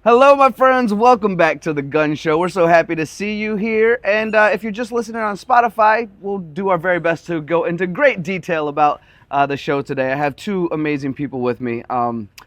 Hello, my friends. Welcome back to the Gunn Show. We're so happy to see you here. And if you're just listening on Spotify, we'll do our very best to go into great detail about the show today. I have two amazing people with me,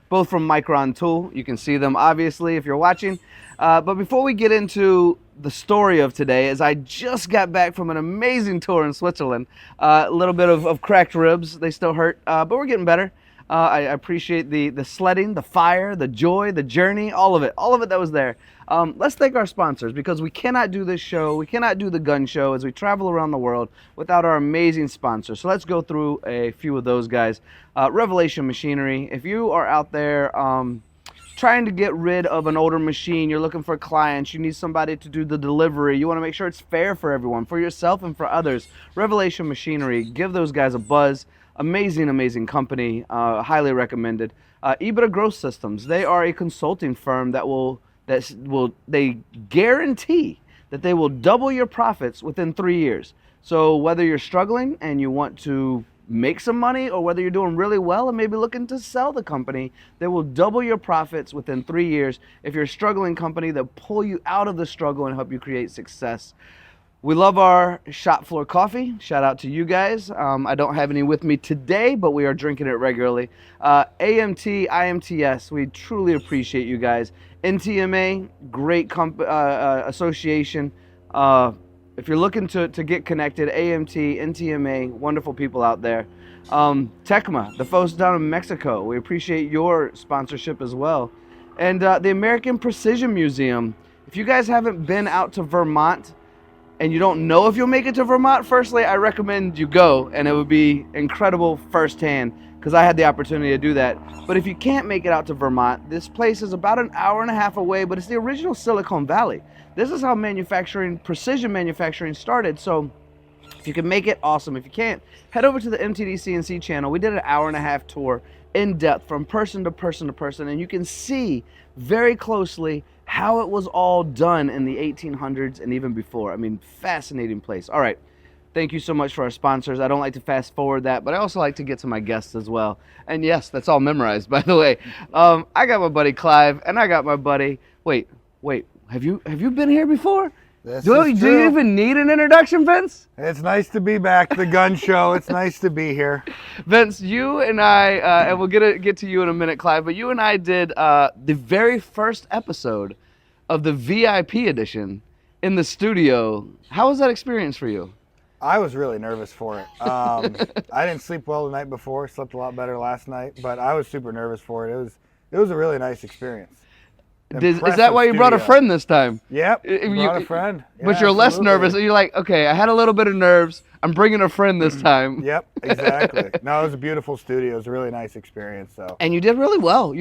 both from Mikron Tool. You can see them, obviously, if you're watching. But before we get into the story of today, as I just got back from an amazing tour in Switzerland, a little bit of cracked ribs. They still hurt, but we're getting better. I appreciate the sledding, the fire, the joy, the journey, all of it that was there. Let's thank our sponsors, because we cannot do this show, we cannot do the Gunn Show as we travel around the world without our amazing sponsors. So let's go through a few of those guys. Revelation Machinery. If you are out there trying to get rid of an older machine, you're looking for clients, you need somebody to do the delivery, you want to make sure it's fair for everyone, for yourself and for others, Revelation Machinery, give those guys a buzz. Amazing company, highly recommended. EBITDA Growth Systems, they are a consulting firm they guarantee that they will double your profits within 3 years. So whether you're struggling and you want to make some money, or whether you're doing really well and maybe looking to sell the company, they will double your profits within 3 years. If you're a struggling company, they'll pull you out of the struggle and help you create success. We love our shop floor coffee. Shout out to you guys. I don't have any with me today, but we are drinking it regularly. AMT, IMTS, we truly appreciate you guys. NTMA, great association. If you're looking to get connected, AMT, NTMA, wonderful people out there. Tecma, the folks down in Mexico, we appreciate your sponsorship as well. And the American Precision Museum. If you guys haven't been out to Vermont, and you don't know if you'll make it to Vermont, firstly, I recommend you go, and it would be incredible firsthand, because I had the opportunity to do that. But if you can't make it out to Vermont, this place is about an hour and a half away, but it's the original Silicon Valley. This is how precision manufacturing started. So if you can make it, awesome. If you can't, head over to the MTDCNC channel. We did an hour and a half tour in depth from person to person to person, and you can see very closely how it was all done in the 1800s and even before. I mean, fascinating place. All right, thank you so much for our sponsors. I don't like to fast forward that, but I also like to get to my guests as well. And yes, that's all memorized, by the way. I got my buddy Clive, and I got my buddy. Wait. Have you been here before? Do you even need an introduction, Vince? It's nice to be back. The Gunn Show. It's nice to be here. Vince, you and I, and we'll get to you in a minute, Clive, but you and I did the very first episode of the VIP edition in the studio. How was that experience for you? I was really nervous for it. I didn't sleep well the night before. Slept a lot better last night, but I was super nervous for it. It was a really nice experience. Is that why you brought a friend this time? Yep, brought a friend. Yeah, but you're less nervous. You're like, okay, I had a little bit of nerves. I'm bringing a friend this time. Yep, exactly. No, it was a beautiful studio. It was a really nice experience. And you did really well. The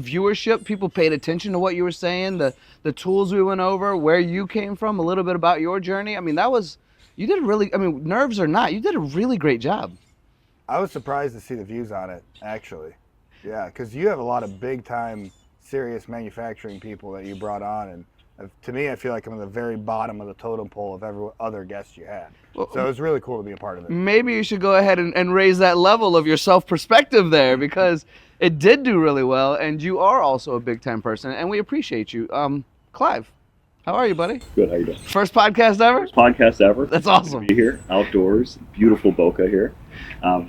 viewership, people paid attention to what you were saying, the tools we went over, where you came from, a little bit about your journey. I mean, nerves or not, you did a really great job. I was surprised to see the views on it, actually. Yeah, because you have a lot of big time, serious manufacturing people that you brought on, and to me, I feel like I'm at the very bottom of the totem pole of every other guest you had. So it was really cool to be a part of it. Maybe you should go ahead and raise that level of your self-perspective there, because it did do really well, and you are also a big-time person, and we appreciate you. Clive, how are you, buddy? Good, how you doing? First podcast ever? First podcast ever. That's awesome. To be here, outdoors, beautiful Boca here.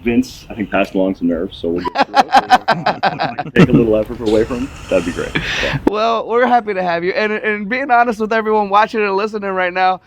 Vince, I think, passed along some nerves, so we'll get through it. Take a little effort away from him. That'd be great. So. Well, we're happy to have you. And being honest with everyone watching and listening right now,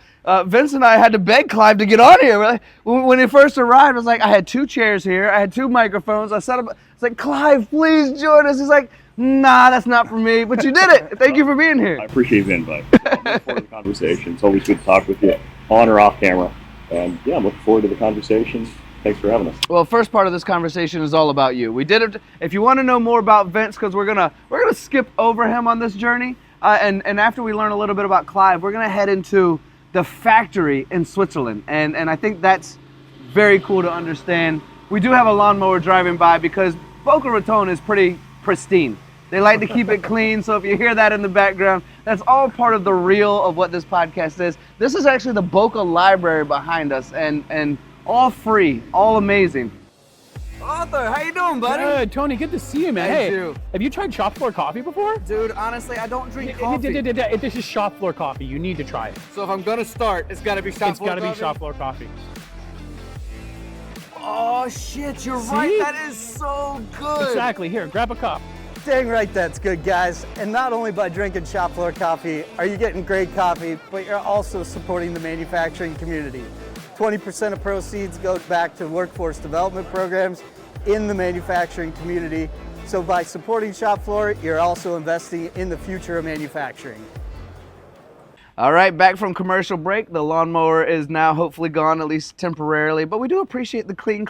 Vince and I had to beg Clive to get on here. When he first arrived, I was like, I had 2 chairs here. I had 2 microphones. I set up. It's like, Clive, please join us. He's like, nah, that's not for me. But you did it. Thank you for being here. I appreciate the invite. I'm looking forward to the conversation. It's always good to talk with you on or off camera. And yeah, I'm looking forward to the conversation. Thanks for having us. Well, first part of this conversation is all about you. We did it. If you want to know more about Vince, because we're gonna skip over him on this journey, and after we learn a little bit about Clive, we're gonna head into the factory in Switzerland, and I think that's very cool to understand. We do have a lawnmower driving by because Boca Raton is pretty pristine. They like to keep it clean, so if you hear that in the background, that's all part of the reel of what this podcast is. This is actually the Boca Library behind us, and all free, all amazing. Arthur, how you doing, buddy? Good, Tony. Good to see you, man. Thank Hey, you. have you tried shop floor coffee before? Dude, honestly, I don't drink coffee. This is shop floor coffee. You need to try it. So if I'm gonna start, it's gotta be shop floor It's got to be coffee? shop floor coffee. Oh shit, you're See? right. That is so good. Exactly. Here, grab a cup. Dang right, that's good, guys. And not only by drinking shop floor coffee are you getting great coffee, but you're also supporting the manufacturing community. 20% of proceeds go back to workforce development programs in the manufacturing community. So by supporting shop floor, you're also investing in the future of manufacturing. All right, back from commercial break. The lawnmower is now hopefully gone, at least temporarily, but we do appreciate the clean,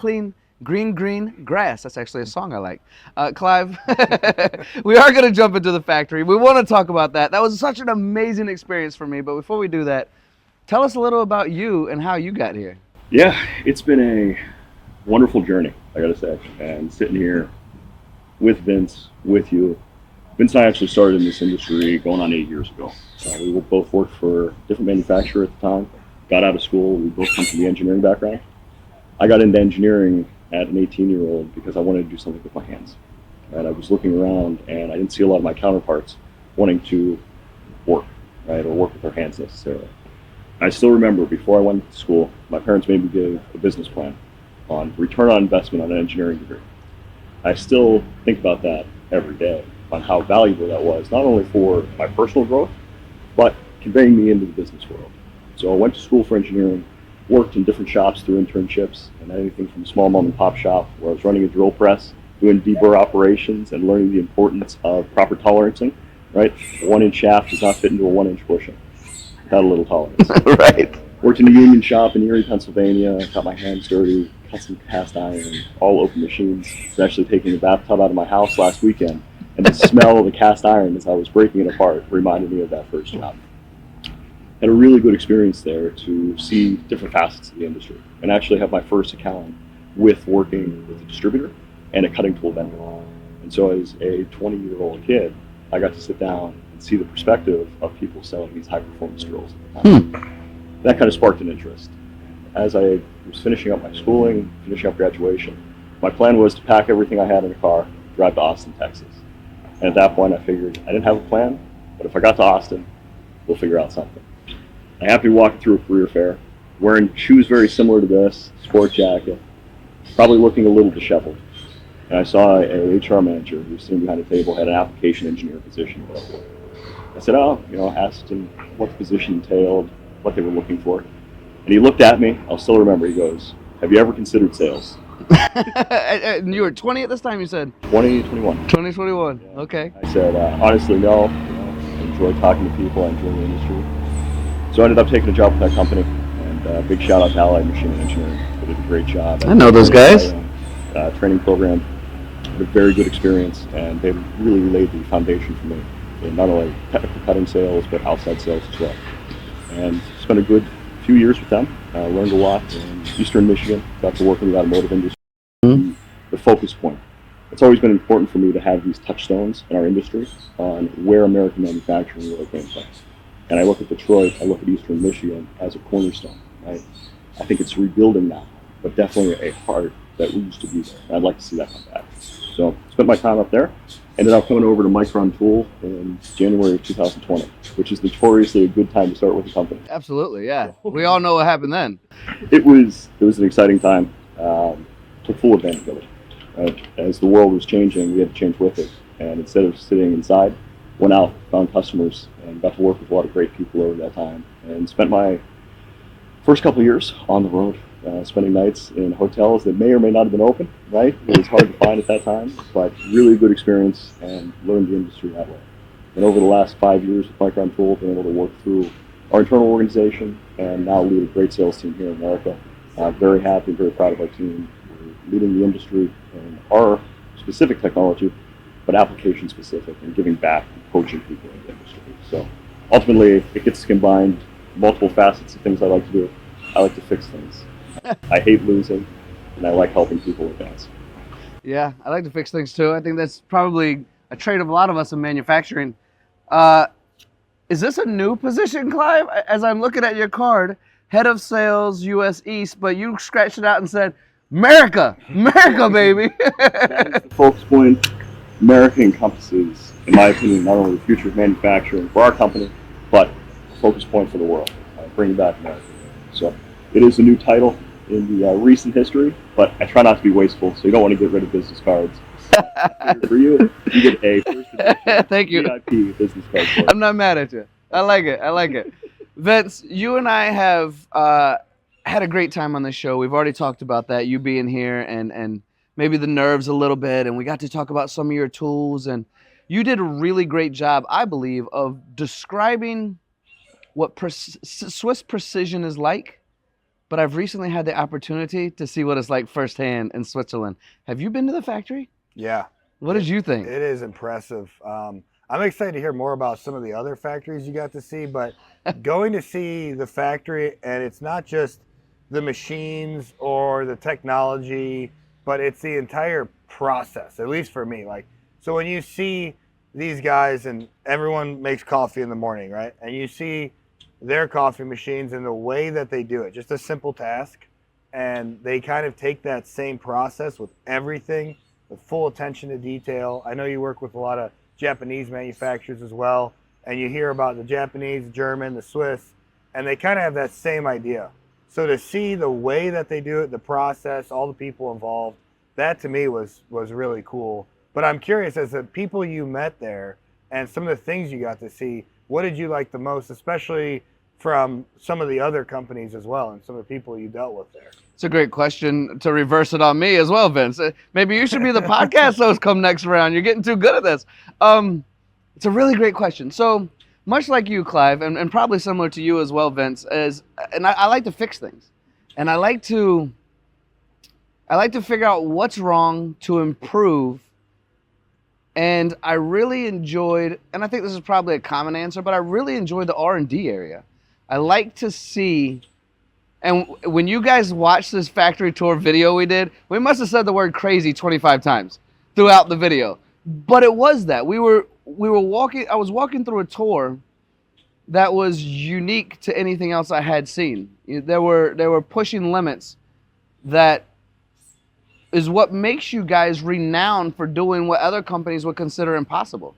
green grass. That's actually a song I like. Clive, we are going to jump into the factory. We want to talk about that. That was such an amazing experience for me, but before we do that, tell us a little about you and how you got here. Yeah, it's been a wonderful journey, I gotta say. And sitting here with Vince, with you. Vince and I actually started in this industry going on 8 years ago. We both worked for a different manufacturer at the time, got out of school, we both come from the engineering background. I got into engineering at an 18-year-old because I wanted to do something with my hands. And I was looking around and I didn't see a lot of my counterparts wanting to work, right, or work with their hands necessarily. I still remember before I went to school, my parents made me give a business plan on return on investment on an engineering degree. I still think about that every day, on how valuable that was, not only for my personal growth, but conveying me into the business world. So I went to school for engineering, worked in different shops through internships, and anything from a small mom and pop shop where I was running a drill press, doing deburr operations and learning the importance of proper tolerancing, right? A 1-inch shaft does not fit into a 1-inch bushing without a little tolerance. Right. Worked in a union shop in Erie, Pennsylvania, got my hands dirty, cut some cast iron, all open machines. I was actually taking a bathtub out of my house last weekend, and the smell of the cast iron as I was breaking it apart reminded me of that first job. Had a really good experience there to see different facets of the industry, and actually have my first account with working with a distributor and a cutting tool vendor. And so as a 20-year-old kid, I got to sit down and see the perspective of people selling these high-performance drills at the time. That kind of sparked an interest. As I was finishing up my schooling, finishing up graduation, my plan was to pack everything I had in a car, drive to Austin, Texas. And at that point I figured I didn't have a plan, but if I got to Austin, we'll figure out something. I happened to be walking through a career fair, wearing shoes very similar to this, sport jacket, probably looking a little disheveled. And I saw a HR manager who was sitting behind a table, had an application engineer position available. I said, asked him what the position entailed, what they were looking for. And he looked at me, I'll still remember, he goes, "Have you ever considered sales?" And you were 20 at this time, you said? 2021. 2021, Yeah. okay. I said, honestly, no. I enjoy talking to people, I enjoy the industry. So I ended up taking a job with that company. And big shout out to Allied Machine Engineering. They did a great job. I know those guys. Training program. Had a very good experience, and they really laid the foundation for me in not only technical cutting sales, but outside sales as well. And spent a good few years with them. Learned a lot in Eastern Michigan. Got to work in the automotive industry. Mm-hmm. The focus point. It's always been important for me to have these touchstones in our industry on where American manufacturing really came from. And I look at Detroit, I look at Eastern Michigan as a cornerstone. Right? I think it's rebuilding now, but definitely a heart that used to be there. I'd like to see that come back. So spent my time up there. Ended up coming over to Mikron Tool in January of 2020, which is notoriously a good time to start with a company. Absolutely, yeah. We all know what happened then. It was an exciting time. Took full advantage of it. Right? As the world was changing, we had to change with it. And instead of sitting inside, went out, found customers, and got to work with a lot of great people over that time. And spent my first couple of years on the road, spending nights in hotels that may or may not have been open, right? It was hard to find at that time, but really good experience and learned the industry that way. And over the last 5 years with Mikron Tool, been able to work through our internal organization and now lead a great sales team here in America. Very happy, very proud of our team. We're leading the industry in our specific technology, but application specific, and giving back and coaching people in the industry. So ultimately, it gets combined multiple facets of things I like to do. I like to fix things. I hate losing, and I like helping people advance. Yeah, I like to fix things too. I think that's probably a trait of a lot of us in manufacturing. Is this a new position, Clive? As I'm looking at your card, head of sales, U.S. East, but you scratched it out and said, America, baby. That is the focus point. America encompasses, in my opinion, not only the future of manufacturing for our company, but a focus point for the world. Bringing back America. So it is a new title in the recent history, but I try not to be wasteful, so you don't want to get rid of business cards. For you, you get a first edition Thank you. VIP business card. For I'm not mad at you. I like it. Vince, you and I have had a great time on this show. We've already talked about that, you being here and maybe the nerves a little bit, and we got to talk about some of your tools, and you did a really great job, I believe, of describing what Swiss precision is like, but I've recently had the opportunity to see what it's like firsthand in Switzerland. Have you been to the factory? Yeah. What did you think? It is impressive. I'm excited to hear more about some of the other factories you got to see, but going to see the factory, and it's not just the machines or the technology, but it's the entire process, at least for me. Like, so when you see these guys, and everyone makes coffee in the morning, right? And you see their coffee machines and the way that they do it, just a simple task, and they kind of take that same process with everything, with full attention to detail. I know you work with a lot of Japanese manufacturers as well, and you hear about the Japanese, the German, the Swiss, and they kind of have that same idea. So to see the way that they do it, the process, all the people involved, that to me was really cool. But I'm curious, as the people you met there and some of the things you got to see, what did you like the most, especially from some of the other companies as well and some of the people you dealt with there? It's a great question to reverse it on me as well, Vince. Maybe you should be the podcast host come next round. You're getting too good at this. It's a really great question. So much like you, Clive, and probably similar to you as well, Vince, I like to fix things. And I like to figure out what's wrong to improve. And I really enjoyed, and I think this is probably a common answer, but I really enjoyed the R&D area. I like to see, and when you guys watched this factory tour video we did, we must have said the word crazy 25 times throughout the video. But it was that. We were walking, I was walking through a tour that was unique to anything else I had seen. They were pushing limits that is what makes you guys renowned for doing what other companies would consider impossible.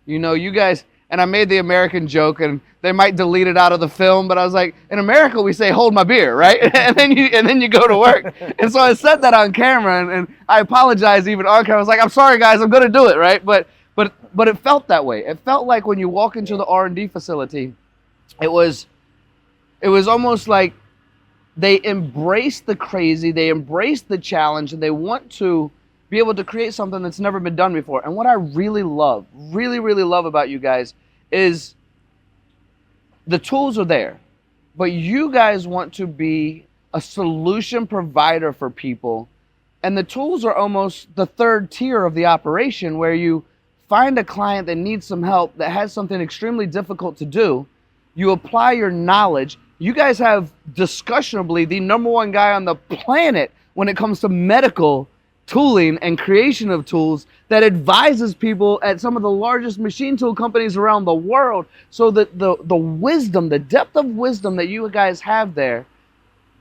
You know, you guys, and I made the American joke, and they might delete it out of the film, but I was like, in America we say, hold my beer, right? and then you go to work. And so I said that on camera, and I apologized even on camera. I was like, I'm sorry guys, I'm gonna do it, right? But it felt that way. It felt like when you walk into the R&D facility, it was almost like they embrace the crazy, they embrace the challenge, and they want to be able to create something that's never been done before. And what I really love about you guys is the tools are there, but you guys want to be a solution provider for people. And the tools are almost the third tier of the operation, where you find a client that needs some help, that has something extremely difficult to do. You apply your knowledge. You guys have discussionably the #1 guy on the planet when it comes to medical tooling and creation of tools, that advises people at some of the largest machine tool companies around the world. So that the wisdom, the depth of wisdom that you guys have there,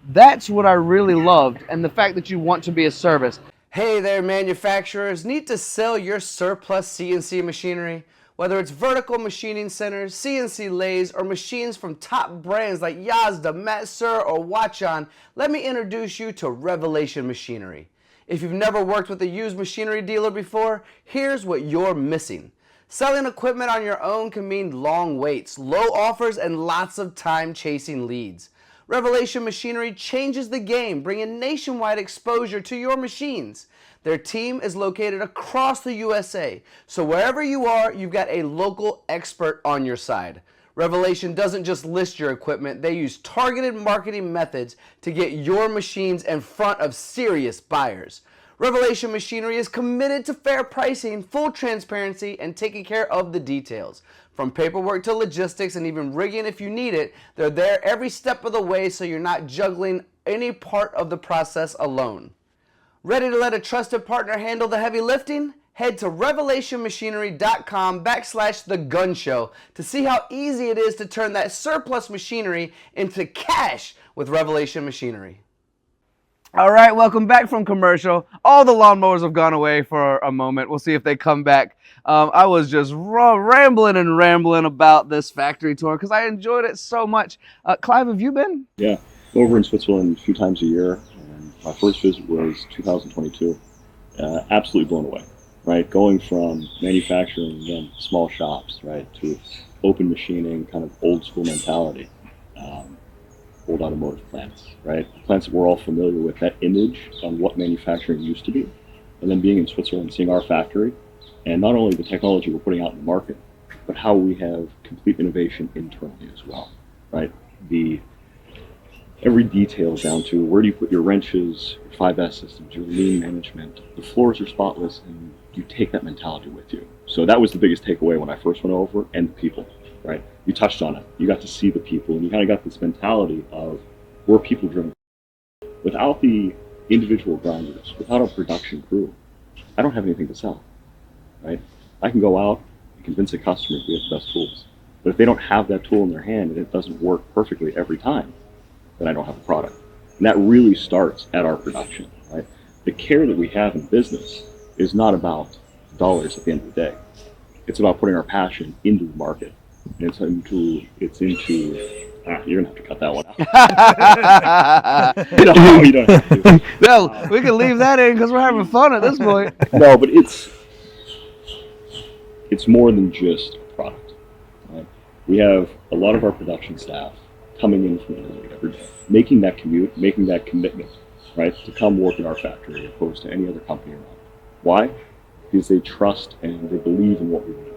that's what I really loved. And the fact that you want to be a service. Hey there, manufacturers. Need to sell your surplus CNC machinery? Whether it's vertical machining centers, CNC lathes, or machines from top brands like Yazda, Matsur, or Watchon, let me introduce you to Revelation Machinery. If you've never worked with a used machinery dealer before, here's what you're missing. Selling equipment on your own can mean long waits, low offers, and lots of time chasing leads. Revelation Machinery changes the game, bringing nationwide exposure to your machines. Their team is located across the USA, so wherever you are, you've got a local expert on your side. Revelation doesn't just list your equipment, they use targeted marketing methods to get your machines in front of serious buyers. Revelation Machinery is committed to fair pricing, full transparency, and taking care of the details. From paperwork to logistics and even rigging if you need it, they're there every step of the way so you're not juggling any part of the process alone. Ready to let a trusted partner handle the heavy lifting? Head to revelationmachinery.com/The Gunn Show to see how easy it is to turn that surplus machinery into cash with Revelation Machinery. All right, welcome back from commercial. All the lawnmowers have gone away for a moment. We'll see if they come back. I was just rambling and rambling about this factory tour because I enjoyed it so much. Clive, have you been? Yeah, over in Switzerland a few times a year. And my first visit was 2022. Absolutely blown away, right? Going from manufacturing, again, small shops, right, to open machining, kind of old school mentality. Old automotive plants, right? Plants that we're all familiar with, that image on what manufacturing used to be. And then being in Switzerland, seeing our factory, and not only the technology we're putting out in the market, but how we have complete innovation internally as well, right? Every detail down to where do you put your wrenches, your 5S systems, your lean management. The floors are spotless, and you take that mentality with you. So that was the biggest takeaway when I first went over, and the people, right? You touched on it. You got to see the people, and you kind of got this mentality of we're people driven. Without the individual grinders, without a production crew, I don't have anything to sell, right? I can go out and convince a customer we have the best tools. But if they don't have that tool in their hand and it doesn't work perfectly every time, then I don't have a product. And that really starts at our production, right? The care that we have in business is not about dollars at the end of the day. It's about putting our passion into the market. And you're gonna have to cut that one out. You don't have to. No, we can leave that in because we're having fun at this point. No, but it's more than just a product. Right? We have a lot of our production staff coming in from Italy every day, making that commute, making that commitment, right, to come work in our factory opposed to any other company around. Why? Because they trust and they believe in what we do.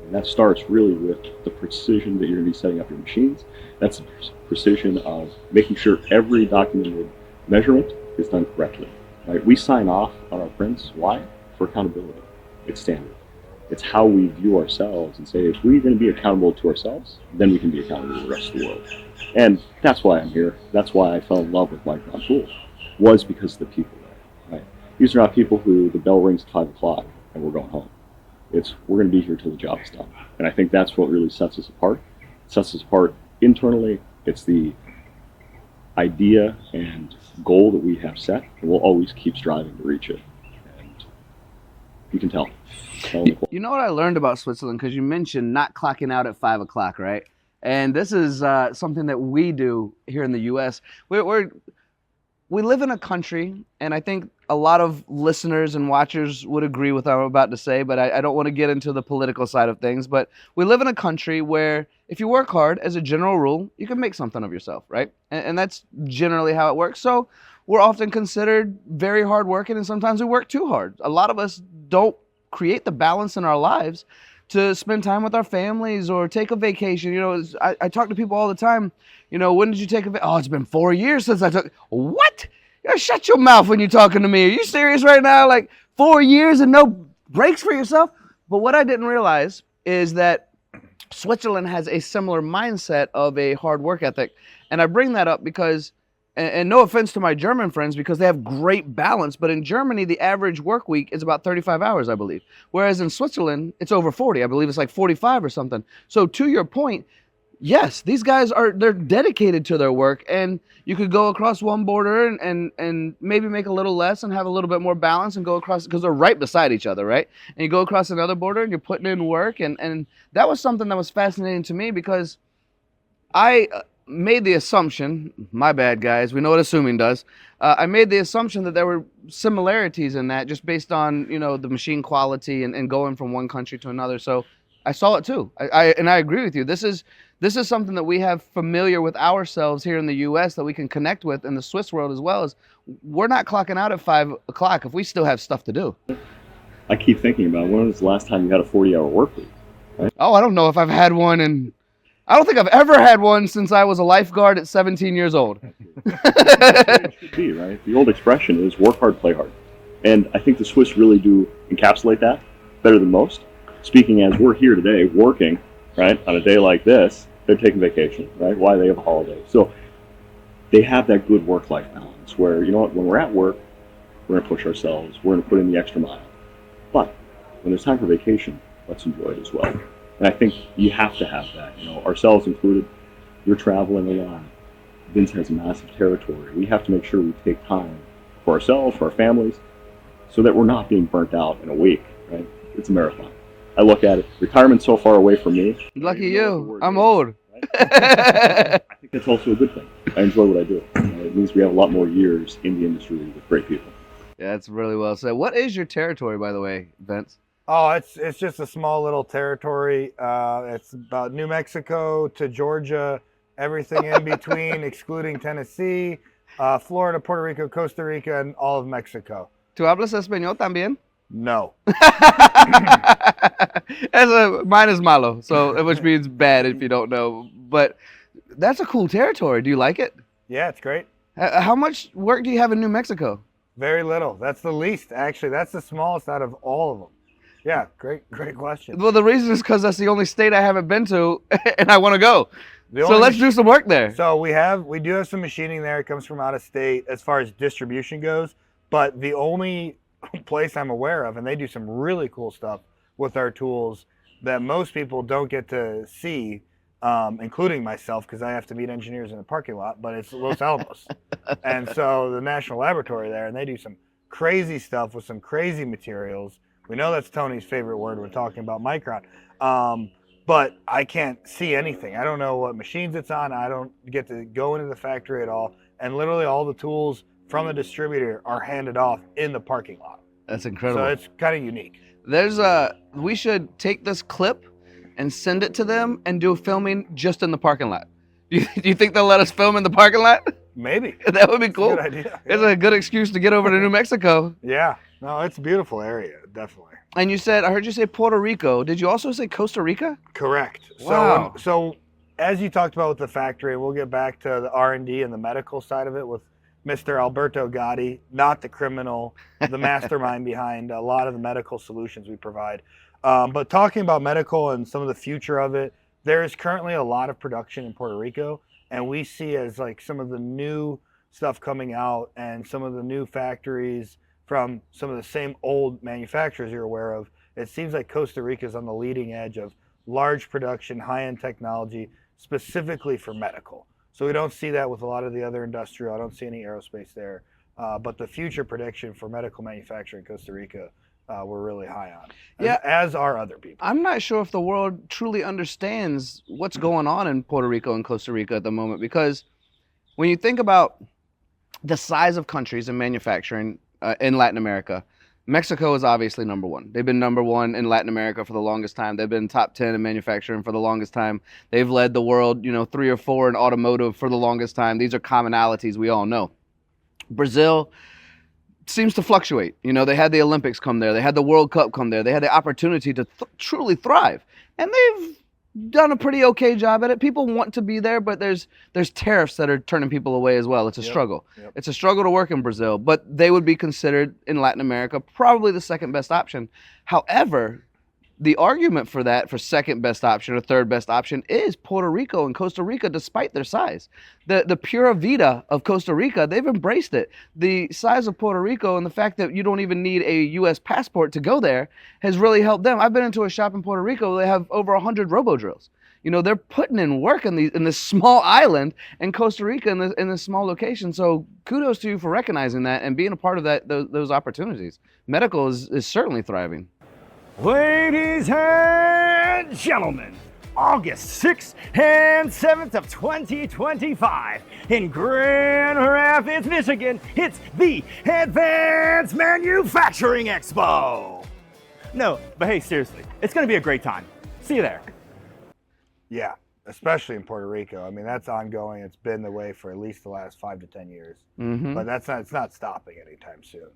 And that starts really with the precision that you're going to be setting up your machines. That's the precision of making sure every documented measurement is done correctly. Right? We sign off on our prints. Why? For accountability. It's standard. It's how we view ourselves and say, if we're going to be accountable to ourselves, then we can be accountable to the rest of the world. And that's why I'm here. That's why I fell in love with Mikron Tool, was because of the people there. Right? These are not people who the bell rings at 5 o'clock and we're going home. It's we're going to be here till the job is done. And I think that's what really sets us apart. It sets us apart internally. It's the idea and goal that we have set, and we'll always keep striving to reach it. And you can tell. You know what I learned about Switzerland? Because you mentioned not clocking out at 5 o'clock, right? And this is something that we do here in the U.S. We live in a country, and I think a lot of listeners and watchers would agree with what I'm about to say, but I don't want to get into the political side of things. But we live in a country where if you work hard, as a general rule, you can make something of yourself, right? And that's generally how it works. So we're often considered very hardworking, and sometimes we work too hard. A lot of us don't create the balance in our lives to spend time with our families or take a vacation. You know, I talk to people all the time, you know, when did you take a vacation? Oh, it's been 4 years since I took. What? You shut your mouth when you're talking to me. Are you serious right now? Like 4 years and no breaks for yourself? But what I didn't realize is that Switzerland has a similar mindset of a hard work ethic. And I bring that up because, and no offense to my German friends, because they have great balance, but in Germany, the average work week is about 35 hours, I believe. Whereas in Switzerland, it's over 40. I believe it's like 45 or something. So to your point, yes, these guys they're dedicated to their work, and you could go across one border and maybe make a little less and have a little bit more balance and go across, because they're right beside each other, right? And you go across another border and you're putting in work, and that was something that was fascinating to me because I made the assumption, my bad guys, we know what assuming does. I made the assumption that there were similarities in that just based on, you know, the machine quality and going from one country to another. So I saw it too. I agree with you. This is something that we have familiar with ourselves here in the U.S. that we can connect with in the Swiss world as well. As we're not clocking out at 5 o'clock if we still have stuff to do. I keep thinking about when was the last time you had a 40-hour work week? Right? Oh, I don't know if I've had one, and I don't think I've ever had one since I was a lifeguard at 17 years old. It should be, right? The old expression is work hard, play hard. And I think the Swiss really do encapsulate that better than most. Speaking as we're here today working, right, on a day like this, they're taking vacation, right? Why they have a holiday. So they have that good work-life balance where, you know what, when we're at work, we're going to push ourselves, we're going to put in the extra mile. But when there's time for vacation, let's enjoy it as well. And I think you have to have that, you know, ourselves included. You're traveling a lot. Vince has a massive territory. We have to make sure we take time for ourselves, for our families, so that we're not being burnt out in a week, right? It's a marathon. I look at it, retirement's so far away from me. Lucky I don't even know what the you. word I'm is, old. right? I think that's also a good thing. I enjoy what I do. It means we have a lot more years in the industry with great people. Yeah, that's really well said. What is your territory, by the way, Vince? Oh, it's just a small little territory. It's about New Mexico to Georgia, everything in between, excluding Tennessee, Florida, Puerto Rico, Costa Rica, and all of Mexico. ¿Tú hablas español también? No. Mine is malo, so which means bad if you don't know. But that's a cool territory. Do you like it? Yeah, it's great. How much work do you have in New Mexico? Very little. That's the least, actually. That's the smallest out of all of them. Yeah, great question. Well, the reason is because that's the only state I haven't been to, and I want to go. The So only let's do some work there. So we do have some machining there. It comes from out of state as far as distribution goes. But the only place I'm aware of, and they do some really cool stuff with our tools that most people don't get to see, including myself, because I have to meet engineers in the parking lot, but it's Los Alamos. And so the National Laboratory there, and they do some crazy stuff with some crazy materials. We know that's Tony's favorite word when talking about Mikron. But I can't see anything. I don't know what machines it's on. I don't get to go into the factory at all. And literally all the tools from the distributor are handed off in the parking lot. That's incredible. So it's kind of unique. We should take this clip and send it to them and do filming just in the parking lot. Do you think they'll let us film in the parking lot? Maybe. That would be cool. That's a good idea. It's a good excuse to get over to New Mexico. Yeah. No, it's a beautiful area, definitely. And I heard you say Puerto Rico. Did you also say Costa Rica? Correct. Wow. So as you talked about with the factory, we'll get back to the R&D and the medical side of it with Mr. Alberto Gotti, not the criminal, the mastermind behind a lot of the medical solutions we provide. But talking about medical and some of the future of it, there is currently a lot of production in Puerto Rico, and we see as like some of the new stuff coming out and some of the new factories from some of the same old manufacturers you're aware of. It seems like Costa Rica is on the leading edge of large production, high-end technology, specifically for medical. So we don't see that with a lot of the other industrial. I don't see any aerospace there. But the future prediction for medical manufacturing in Costa Rica, we're really high on, as are other people. I'm not sure if the world truly understands what's going on in Puerto Rico and Costa Rica at the moment, because when you think about the size of countries in manufacturing in Latin America, Mexico is obviously number one. They've been number one in Latin America for the longest time. They've been top 10 in manufacturing for the longest time. They've led the world, 3 or 4 in automotive for the longest time. These are commonalities we all know. Brazil seems to fluctuate. They had the Olympics come there. They had the World Cup come there. They had the opportunity to truly thrive. And they've done a pretty okay job at it. People want to be there, but there's tariffs that are turning people away as well. It's a struggle. Yep. It's a struggle to work in Brazil, but they would be considered in Latin America probably the second best option. However, the argument for that, for second best option or third best option, is Puerto Rico and Costa Rica, despite their size. The pura vida of Costa Rica, they've embraced it. The size of Puerto Rico and the fact that you don't even need a U.S. passport to go there has really helped them. I've been into a shop in Puerto Rico. They have over 100 robo-drills. They're putting in work in this small island, and Costa Rica in this small location. So kudos to you for recognizing that and being a part of those opportunities. Medical is certainly thriving. Ladies and gentlemen, August 6th and 7th of 2025 in Grand Rapids, Michigan, it's the Advanced Manufacturing Expo. No, but hey, seriously, it's going to be a great time. See you there. Yeah, especially in Puerto Rico. I mean, that's ongoing. It's been the way for at least the last 5 to 10 years. Mm-hmm. But it's not stopping anytime soon.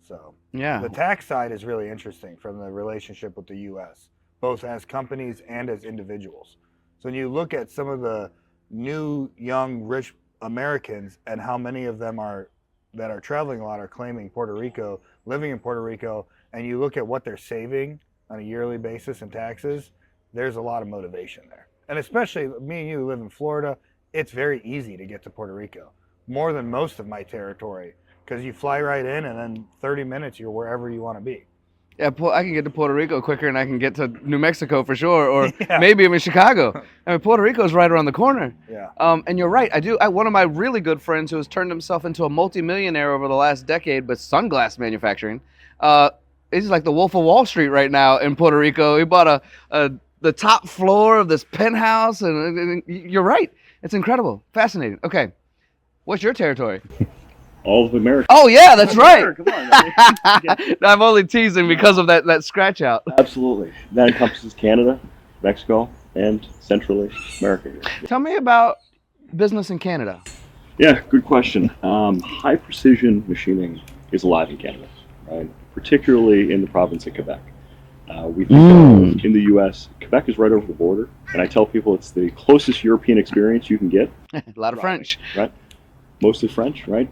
So Yeah. the tax side is really interesting from the relationship with the U.S., both as companies and as individuals. So when you look at some of the new, young, rich Americans and how many of them that are traveling a lot are claiming Puerto Rico, living in Puerto Rico, and you look at what they're saving on a yearly basis in taxes, there's a lot of motivation there. And especially me and you live in Florida, it's very easy to get to Puerto Rico, more than most of my territory, because you fly right in and then 30 minutes you're wherever you want to be. Yeah, I can get to Puerto Rico quicker than I can get to New Mexico for sure, or Yeah. maybe I'm in Chicago. I mean, Puerto Rico is right around the corner. Yeah. And you're right. One of my really good friends who has turned himself into a multimillionaire over the last decade with sunglass manufacturing. He's like the Wolf of Wall Street right now in Puerto Rico. He bought the top floor of this penthouse, and you're right. It's incredible, fascinating. Okay, what's your territory? All of America. Oh yeah, that's right. Come on. I'm only teasing because of that scratch out. Absolutely. That encompasses Canada, Mexico, and Central America. Tell me about business in Canada. Yeah, good question. High precision machining is alive in Canada, right? Particularly in the province of Quebec. We think in the U.S., Quebec is right over the border, and I tell people it's the closest European experience you can get. A lot of French. Right? Mostly French, right?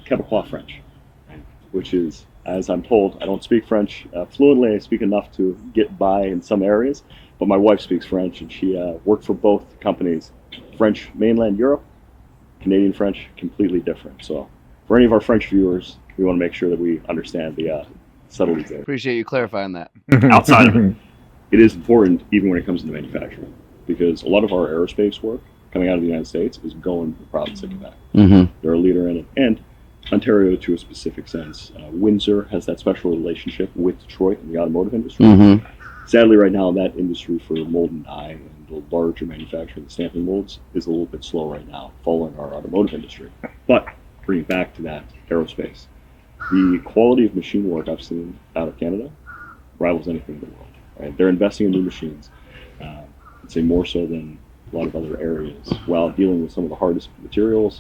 Quebecois French, right? Which is, as I'm told, I don't speak French fluently. I speak enough to get by in some areas, but my wife speaks French, and she worked for both companies. French mainland Europe, Canadian French, completely different. So for any of our French viewers, we want to make sure that we understand the subtleties there. Appreciate you clarifying that. Outside of it, it is important even when it comes to manufacturing, because a lot of our aerospace work coming out of the United States is going to the province of Quebec. They're a leader in it, and Ontario to a specific sense. Windsor has that special relationship with Detroit in the automotive industry. Sadly, right now, that industry for mold and die and the larger manufacturing, the stamping molds, is a little bit slow right now, following our automotive industry. But bringing back to that aerospace, the quality of machine work I've seen out of Canada rivals anything in the world. Right? They're investing in new machines, I'd say more so than a lot of other areas, while dealing with some of the hardest materials,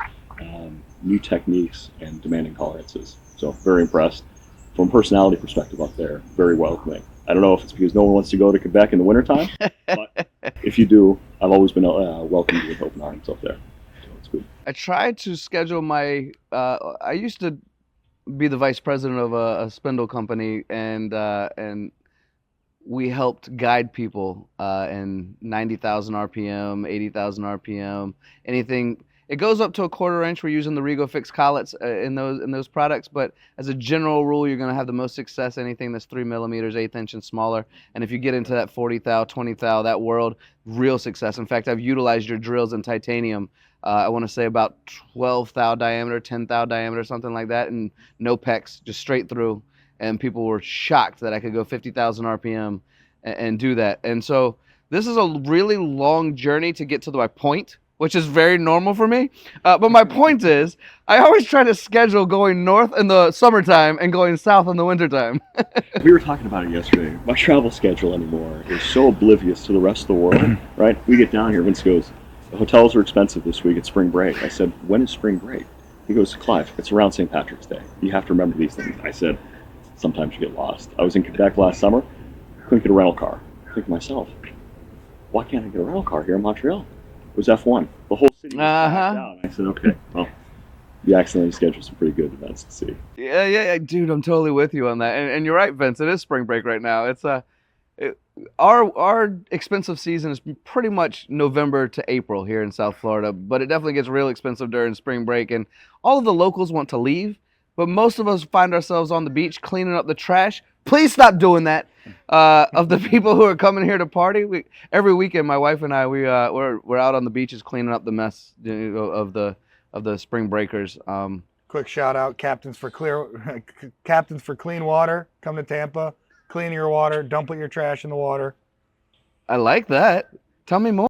new techniques, and demanding tolerances. So very impressed. From a personality perspective up there, very welcoming. I don't know if it's because no one wants to go to Quebec in the wintertime, but if you do, I've always been welcomed with open arms up there. So it's good. I tried to schedule my. I used to be the vice president of a spindle company, and we helped guide people in 90,000 RPM, 80,000 RPM, anything. It goes up to a 1/4 inch. We're using the Rego fixed collets in those products, but as a general rule, you're going to have the most success anything that's 3 millimeters, 1/8 inch and smaller. And if you get into that 40 thou, 20 thou, that world, real success. In fact, I've utilized your drills in titanium. I want to say about 12 thou diameter, 10 thou diameter, something like that, and no pecs, just straight through. And people were shocked that I could go 50,000 RPM and do that. And so this is a really long journey to get to my point, which is very normal for me. But my point is, I always try to schedule going north in the summertime and going south in the wintertime. We were talking about it yesterday. My travel schedule anymore is so oblivious to the rest of the world, right? We get down here, Vince goes, the hotels are expensive this week, it's spring break. I said, when is spring break? He goes, Clive, it's around St. Patrick's Day. You have to remember these things. I said, sometimes you get lost. I was in Quebec last summer, couldn't get a rental car. I think to myself, why can't I get a rental car here in Montreal? It was F1. The whole city was packed out. I said, okay, well, you accidentally scheduled some pretty good events to see. Yeah, dude, I'm totally with you on that. And you're right, Vince. It is spring break right now. It's our expensive season is pretty much November to April here in South Florida, but it definitely gets real expensive during spring break. And all of the locals want to leave, but most of us find ourselves on the beach cleaning up the trash. Please stop doing that. Of the people who are coming here to party, every weekend, my wife and I, we're out on the beaches cleaning up the mess of the spring breakers. Quick shout out, Captains for Clean Water. Come to Tampa, clean your water, don't put your trash in the water. I like that. Tell me more.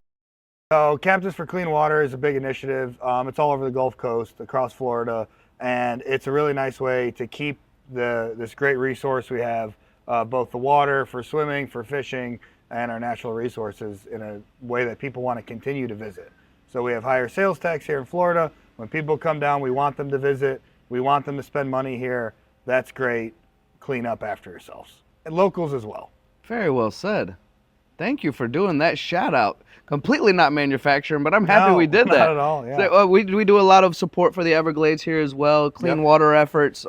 So Captains for Clean Water is a big initiative. It's all over the Gulf Coast, across Florida, and it's a really nice way to keep this great resource we have, both the water for swimming, for fishing, and our natural resources in a way that people want to continue to visit. So we have higher sales tax here in Florida. When people come down, we want them to visit. We want them to spend money here. That's great. Clean up after yourselves. And locals as well. Very well said. Thank you for doing that shout out. Completely not manufacturing, but I'm happy we did that. Not at all, yeah. So, we do a lot of support for the Everglades here as well, clean water efforts.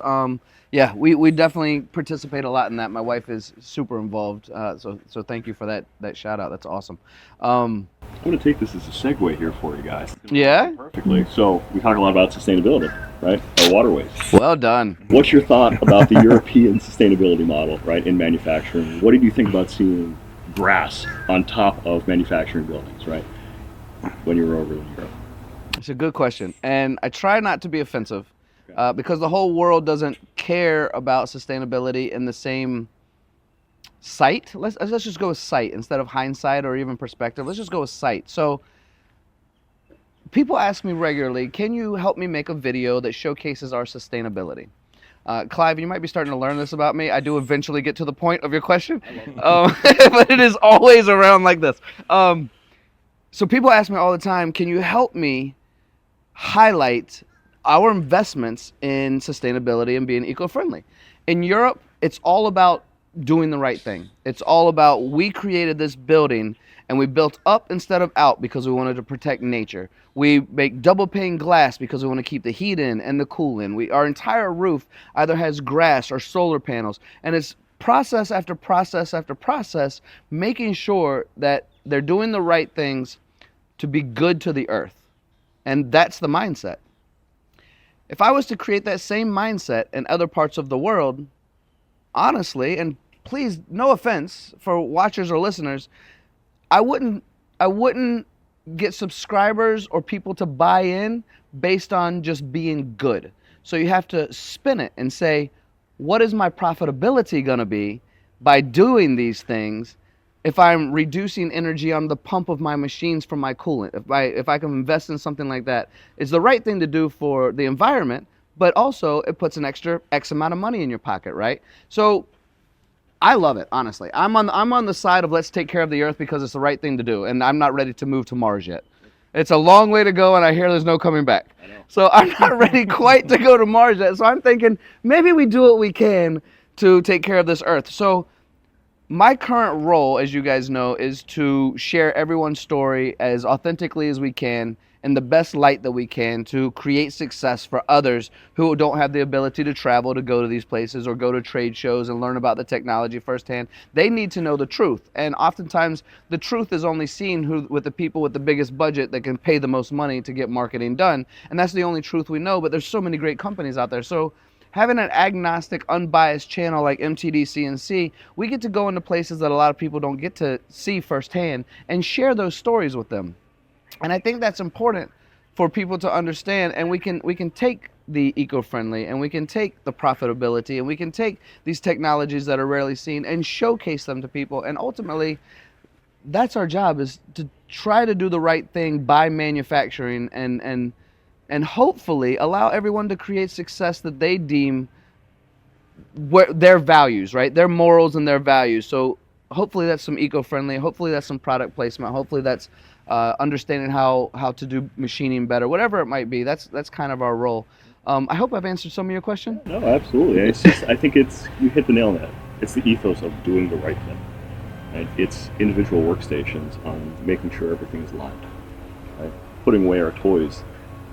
Yeah, we definitely participate a lot in that. My wife is super involved, so thank you for that shout out. That's awesome. I'm going to take this as a segue here for you guys. Yeah? Perfectly. So we talk a lot about sustainability, right, are waterways. Well done. What's your thought about the European sustainability model, right, in manufacturing? What did you think about seeing grass on top of manufacturing buildings, right, when you were over in Europe? It's a good question, and I try not to be offensive because the whole world doesn't care about sustainability in the same sight. Let's just go with sight instead of hindsight or even perspective. Let's just go with sight. So people ask me regularly, can you help me make a video that showcases our sustainability? Clive, you might be starting to learn this about me. I do eventually get to the point of your question, but it is always around like this. So people ask me all the time, can you help me highlight our investments in sustainability and being eco-friendly? In Europe, it's all about doing the right thing. It's all about, we created this building and we built up instead of out because we wanted to protect nature. We make double pane glass because we want to keep the heat in and the cool in. Our entire roof either has grass or solar panels, and it's process after process after process, making sure that they're doing the right things to be good to the earth. And that's the mindset. If I was to create that same mindset in other parts of the world, honestly, and please, no offense for watchers or listeners, I wouldn't get subscribers or people to buy in based on just being good. So you have to spin it and say, what is my profitability going to be by doing these things? If I'm reducing energy on the pump of my machines from my coolant, if I can invest in something like that, it's the right thing to do for the environment, but also it puts an extra X amount of money in your pocket, right? So I love it, honestly. I'm on the side of let's take care of the earth because it's the right thing to do, and I'm not ready to move to Mars yet. It's a long way to go, and I hear there's no coming back. So I'm not ready quite to go to Mars yet. So I'm thinking maybe we do what we can to take care of this earth. So my current role, as you guys know, is to share everyone's story as authentically as we can in the best light that we can to create success for others who don't have the ability to travel to go to these places or go to trade shows and learn about the technology firsthand. They need to know the truth. And oftentimes the truth is only seen with the people with the biggest budget that can pay the most money to get marketing done. And that's the only truth we know, but there's so many great companies out there. So having an agnostic, unbiased channel like MTDCNC, we get to go into places that a lot of people don't get to see firsthand and share those stories with them. And I think that's important for people to understand, and we can take the eco-friendly and we can take the profitability and we can take these technologies that are rarely seen and showcase them to people. And ultimately, that's our job, is to try to do the right thing by manufacturing and hopefully allow everyone to create success that they deem their values, right? Their morals and their values. So hopefully that's some eco-friendly, hopefully that's some product placement, hopefully that's understanding how to do machining better, whatever it might be. That's kind of our role. I hope I've answered some of your question. No, absolutely. It's just, I think you hit the nail on the head. It's the ethos of doing the right thing. Right? It's individual workstations on making sure everything is lined. Right? Putting away our toys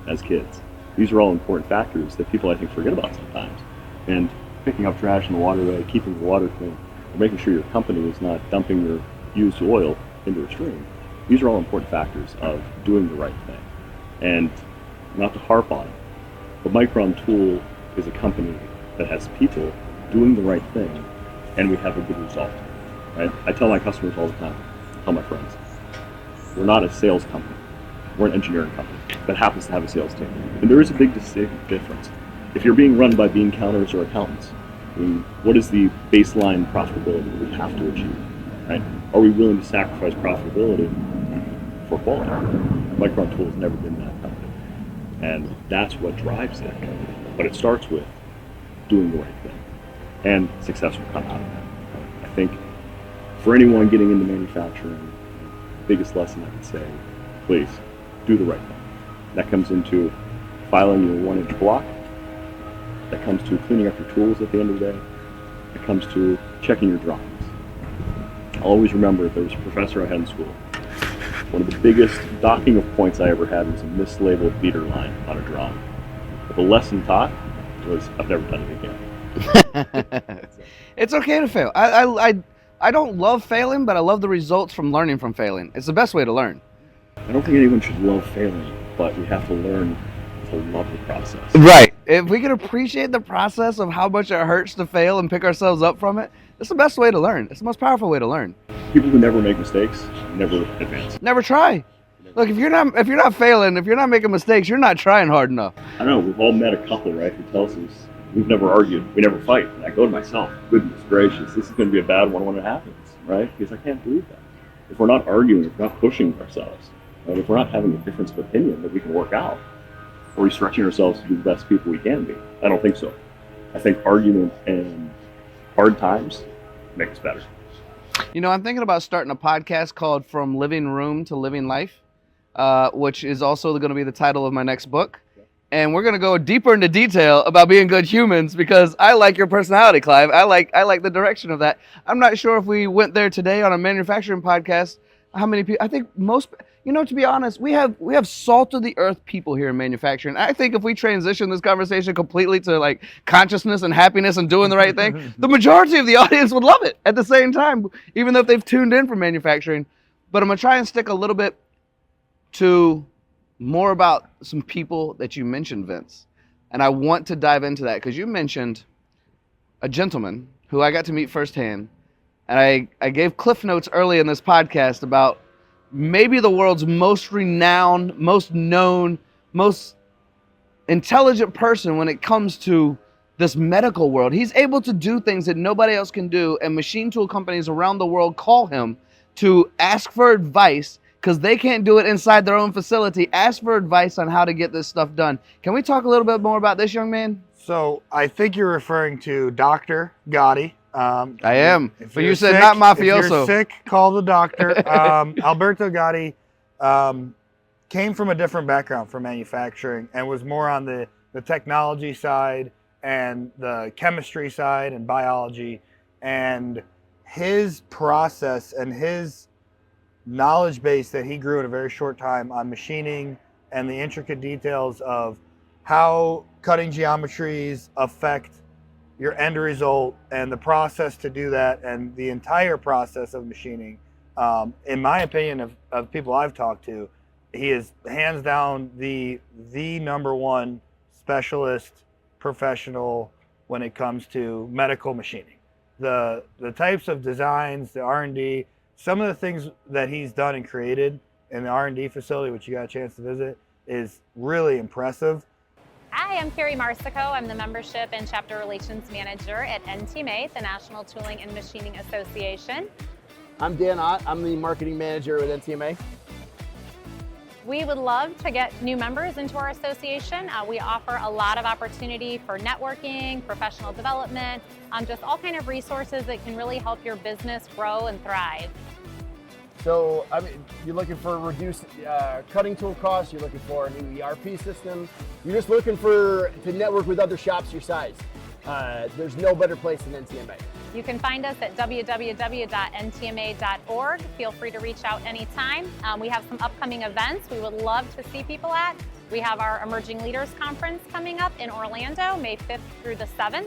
as kids. These are all important factors that people, I think, forget about sometimes. And picking up trash in the waterway, keeping the water clean, or making sure your company is not dumping your used oil into a stream. These are all important factors of doing the right thing. And not to harp on it, but Mikron Tool is a company that has people doing the right thing, and we have a good result. Right? I tell my customers all the time, I tell my friends, we're not a sales company. We're an engineering company that happens to have a sales team. And there is a big difference. If you're being run by bean counters or accountants, I mean, what is the baseline profitability we have to achieve? Right? Are we willing to sacrifice profitability for quality? Mikron Tool has never been that company. And that's what drives it. But it starts with doing the right thing. And success will come out of that. I think for anyone getting into manufacturing, the biggest lesson I could say, please, do the right thing. That comes into filing your 1-inch block. That comes to cleaning up your tools at the end of the day. It comes to checking your drawings. I'll always remember there was a professor I had in school. One of the biggest docking of points I ever had was a mislabeled beater line on a drawing. But the lesson taught was, I've never done it again. It's okay to fail. I don't love failing, but I love the results from learning from failing. It's the best way to learn. I don't think anyone should love failing, but we have to learn to love the process. Right. If we can appreciate the process of how much it hurts to fail and pick ourselves up from it, it's the best way to learn. It's the most powerful way to learn. People who never make mistakes never advance. Never try. Look, if you're not failing, if you're not making mistakes, you're not trying hard enough. I know, we've all met a couple, right, who tells us we've never argued, we never fight. And I go to myself, goodness gracious, this is going to be a bad one when it happens, right? Because I can't believe that. If we're not arguing, if we're not pushing ourselves, right, if we're not having a difference of opinion that we can work out, are we stretching ourselves to be the best people we can be? I don't think so. I think argument and hard times make us better. You know, I'm thinking about starting a podcast called From Living Room to Living Life, which is also going to be the title of my next book. And we're going to go deeper into detail about being good humans because I like your personality, Clive. I like the direction of that. I'm not sure if we went there today on a manufacturing podcast, how many people, I think most, you know, to be honest, we have salt of the earth people here in manufacturing. I think if we transition this conversation completely to like consciousness and happiness and doing the right thing, the majority of the audience would love it at the same time, even though if they've tuned in for manufacturing. But I'm going to try and stick a little bit to more about some people that you mentioned, Vince. And I want to dive into that because you mentioned a gentleman who I got to meet firsthand. And I gave cliff notes early in this podcast about maybe the world's most renowned, most known, most intelligent person when it comes to this medical world. He's able to do things that nobody else can do, and machine tool companies around the world call him to ask for advice because they can't do it inside their own facility. Ask for advice on how to get this stuff done. Can we talk a little bit more about this young man? So I think you're referring to Dr. Gotti. I am, but you said sick, not mafioso. If you're sick, call the doctor. Alberto Gotti came from a different background for manufacturing and was more on the technology side and the chemistry side and biology. And his process and his knowledge base that he grew in a very short time on machining and the intricate details of how cutting geometries affect your end result and the process to do that and the entire process of machining. In my opinion of people I've talked to, he is hands down the number one specialist professional when it comes to medical machining. The types of designs, the R&D, some of the things that he's done and created in the R&D facility, which you got a chance to visit, is really impressive. Hi, I'm Carrie Marsico. I'm the Membership and Chapter Relations Manager at NTMA, the National Tooling and Machining Association. I'm Dan Ott. I'm the Marketing Manager at NTMA. We would love to get new members into our association. We offer a lot of opportunity for networking, professional development, just all kind of resources that can really help your business grow and thrive. So, I mean, you're looking for reduced cutting tool costs, you're looking for a new ERP system, you're just looking to network with other shops your size. There's no better place than NTMA. You can find us at www.ntma.org. Feel free to reach out anytime. We have some upcoming events we would love to see people at. We have our Emerging Leaders Conference coming up in Orlando, May 5th through the 7th.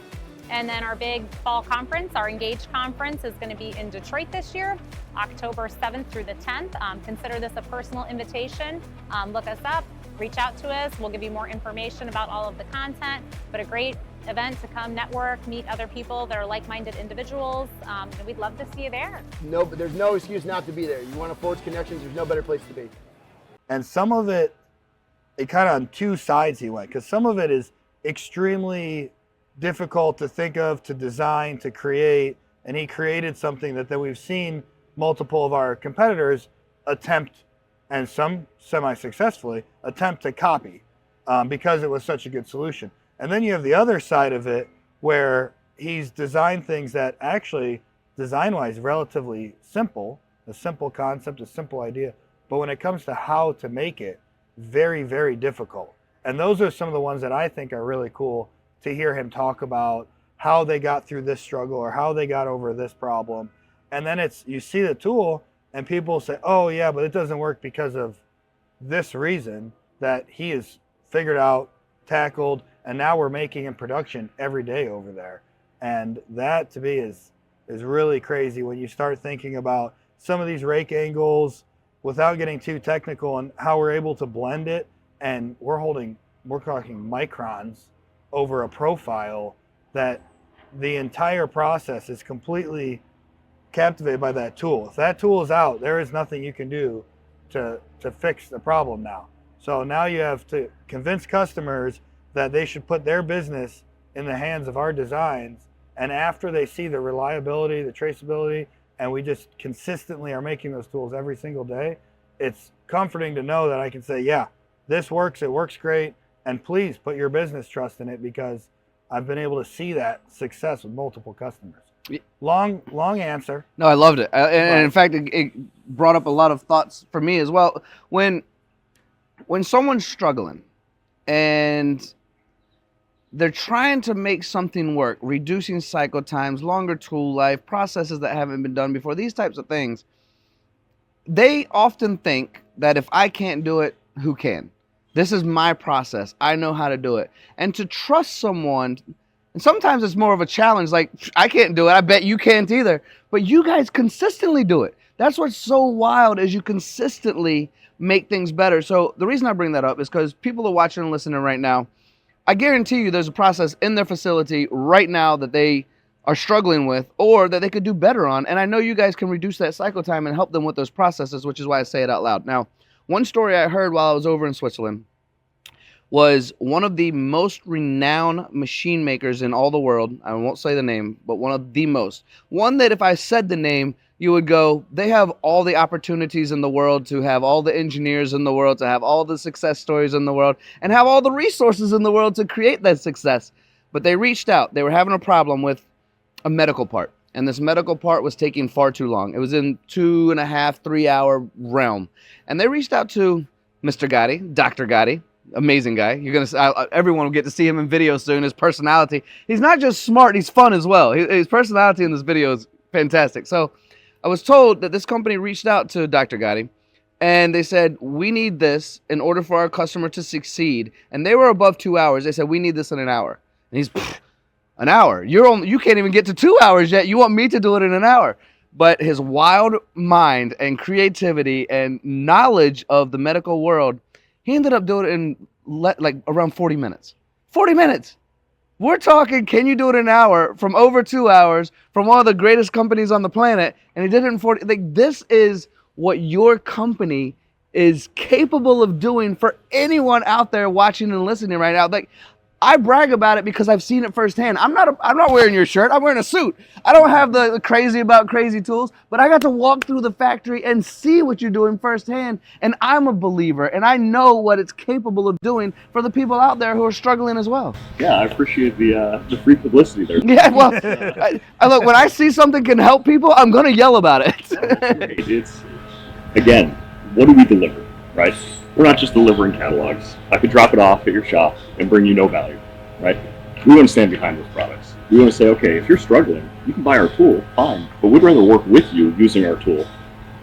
And then our big fall conference, our Engage conference, is going to be in Detroit this year, October 7th through the 10th. Consider this a personal invitation. Look us up, reach out to us. We'll give you more information about all of the content, but a great event to come network, meet other people that are like-minded individuals, and we'd love to see you there. No, but there's no excuse not to be there. You want to forge connections, there's no better place to be. And some of it kind of on two sides he went, because some of it is extremely difficult to think of, to design, to create, and he created something that we've seen multiple of our competitors attempt, and some semi-successfully, attempt to copy because it was such a good solution. And then you have the other side of it where he's designed things that actually, design-wise, relatively simple, a simple concept, a simple idea, but when it comes to how to make it, very, very difficult. And those are some of the ones that I think are really cool to hear him talk about how they got through this struggle or how they got over this problem. And then you see the tool and people say, oh yeah, but it doesn't work because of this reason that he has figured out, tackled, and now we're making in production every day over there. And that to me is really crazy when you start thinking about some of these rake angles without getting too technical and how we're able to blend it. And we're talking microns over a profile that the entire process is completely captivated by that tool. If that tool is out, there is nothing you can do to fix the problem now. So now you have to convince customers that they should put their business in the hands of our designs. And after they see the reliability, the traceability, and we just consistently are making those tools every single day, it's comforting to know that I can say, yeah, this works, it works great, and please put your business trust in it, because I've been able to see that success with multiple customers. Long answer. No, I loved it. And in fact, it brought up a lot of thoughts for me as well. When someone's struggling and they're trying to make something work, reducing cycle times, longer tool life, processes that haven't been done before, these types of things, they often think that if I can't do it, who can? This is my process. I know how to do it. And to trust someone, and sometimes it's more of a challenge, like, I can't do it. I bet you can't either. But you guys consistently do it. That's what's so wild, is you consistently make things better. So the reason I bring that up is because people are watching and listening right now. I guarantee you there's a process in their facility right now that they are struggling with, or that they could do better on. And I know you guys can reduce that cycle time and help them with those processes, which is why I say it out loud. Now, one story I heard while I was over in Switzerland was one of the most renowned machine makers in all the world. I won't say the name, but one of the most. One that if I said the name, you would go, they have all the opportunities in the world to have all the engineers in the world, to have all the success stories in the world, and have all the resources in the world to create that success. But they reached out. They were having a problem with a medical part. And this medical part was taking far too long. It was in 2.5, 3 hour realm. And they reached out to Mr. Gotti, Dr. Gotti, amazing guy. You're gonna, everyone will get to see him in video soon. His personality, he's not just smart, he's fun as well. His personality in this video is fantastic. So I was told that this company reached out to Dr. Gotti and they said, we need this in order for our customer to succeed. And they were above 2 hours. They said, we need this in an hour. And he's, an hour? You can't even get to 2 hours yet. You want me to do it in an hour? But his wild mind and creativity and knowledge of the medical world, he ended up doing it in like around 40 minutes. 40 minutes. We're talking, can you do it in an hour from over 2 hours from one of the greatest companies on the planet? And he did it in 40. Like, this is what your company is capable of doing for anyone out there watching and listening right now. Like, I brag about it because I've seen it firsthand. I'm not wearing your shirt. I'm wearing a suit. I don't have the crazy about crazy tools, but I got to walk through the factory and see what you're doing firsthand. And I'm a believer, and I know what it's capable of doing for the people out there who are struggling as well. Yeah, I appreciate the free publicity there. Yeah, well, I look, when I see something can help people, I'm gonna yell about it. It's, again, what do we deliver, right? We're not just delivering catalogs. I could drop it off at your shop and bring you no value, right? We want to stand behind those products. We want to say, okay, if you're struggling, you can buy our tool, fine, but we'd rather work with you using our tool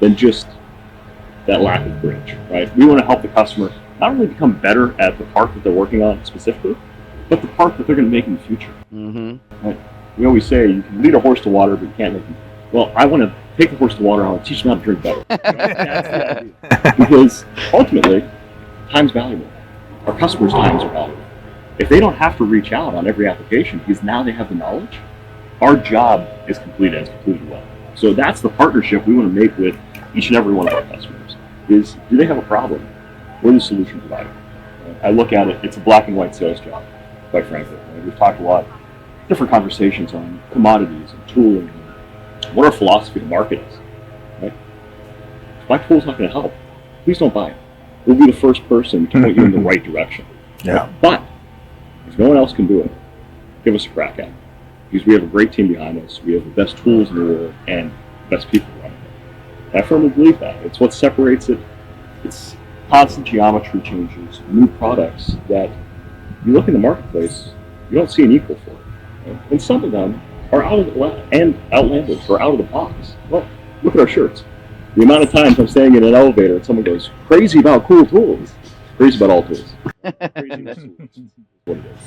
than just that lack of bridge, right? We want to help the customer not only become better at the part that they're working on specifically, but the part that they're going to make in the future. Mm-hmm. Right? We always say you can lead a horse to water, but you can't make him. Well, I want to take the horse to water, I want to teach them how to drink better. Right? That's the idea. Because ultimately, time's valuable. Our customers' times are valuable. If they don't have to reach out on every application because now they have the knowledge, our job is completed and it's completed well. So that's the partnership we want to make with each and every one of our customers. Is, do they have a problem? We're the solution provider. I look at it, it's a black and white sales job, quite frankly. We've talked a lot, different conversations on commodities and tooling, and what our philosophy to market is. Right? If my tool's not going to help, please don't buy it. We'll be the first person to point you in the right direction. Yeah. But if no one else can do it, give us a crack at it. Because we have a great team behind us. We have the best tools in the world and the best people running it. And I firmly believe that. It's what separates it. It's constant geometry changes, new products that you look in the marketplace, you don't see an equal for it. Right? And some of them are outlandish or out of the box. Well, look at our shirts. The amount of times I'm staying in an elevator and someone goes, crazy about cool tools. Crazy about all tools. Crazy about tools. What it is.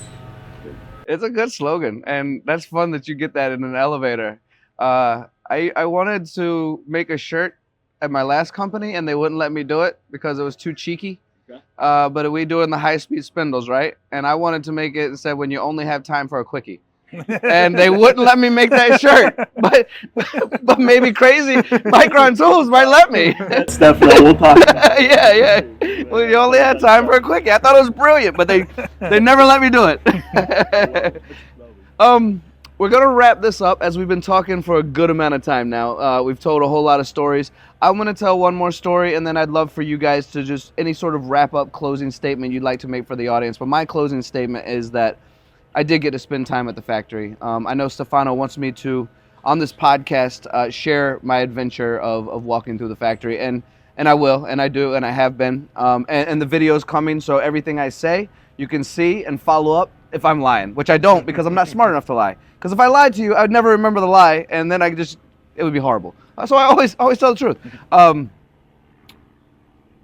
It's a good slogan, and that's fun that you get that in an elevator. I wanted to make a shirt at my last company, and they wouldn't let me do it because it was too cheeky. Okay. but we doing the high-speed spindles, right? And I wanted to make it and said when you only have time for a quickie. And they wouldn't let me make that shirt, but maybe Crazy Mikron Tools might let me. That's definitely we'll talk about. Yeah. Well, you only had time for a quickie. I thought it was brilliant, but they never let me do it. We're gonna wrap this up as we've been talking for a good amount of time now. We've told a whole lot of stories. I'm gonna tell one more story, and then I'd love for you guys to just any sort of wrap up closing statement you'd like to make for the audience. But my closing statement is that I did get to spend time at the factory. I know Stefano wants me to, on this podcast, share my adventure of walking through the factory, and I will, and I do, and I have been. And the video is coming, so everything I say, you can see and follow up if I'm lying, which I don't because I'm not smart enough to lie. Because if I lied to you, I'd never remember the lie, and then it would be horrible. So I always tell the truth.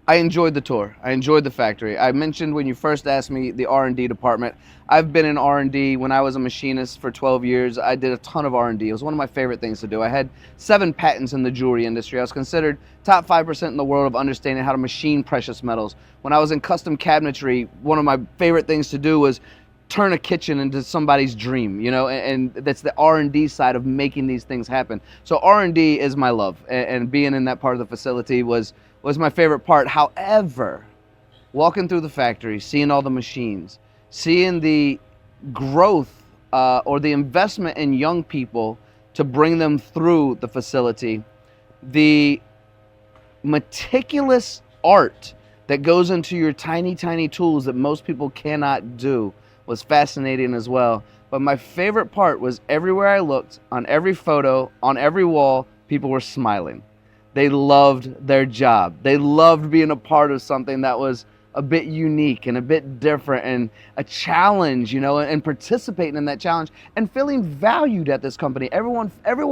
I enjoyed the tour. I enjoyed the factory. I mentioned when you first asked me the R&D department. I've been in R&D when I was a machinist for 12 years. I did a ton of R&D. It was one of my favorite things to do. I had 7 patents in the jewelry industry. I was considered top 5% in the world of understanding how to machine precious metals. When I was in custom cabinetry, one of my favorite things to do was turn a kitchen into somebody's dream, and that's the R&D side of making these things happen. So R&D is my love, and being in that part of the facility was my favorite part. However, walking through the factory, seeing all the machines, seeing the growth or the investment in young people to bring them through the facility, the meticulous art that goes into your tiny, tiny tools that most people cannot do was fascinating as well. But my favorite part was everywhere I looked, on every photo, on every wall, people were smiling. They loved their job. They loved being a part of something that was a bit unique and a bit different and a challenge, and participating in that challenge and feeling valued at this company. Everyone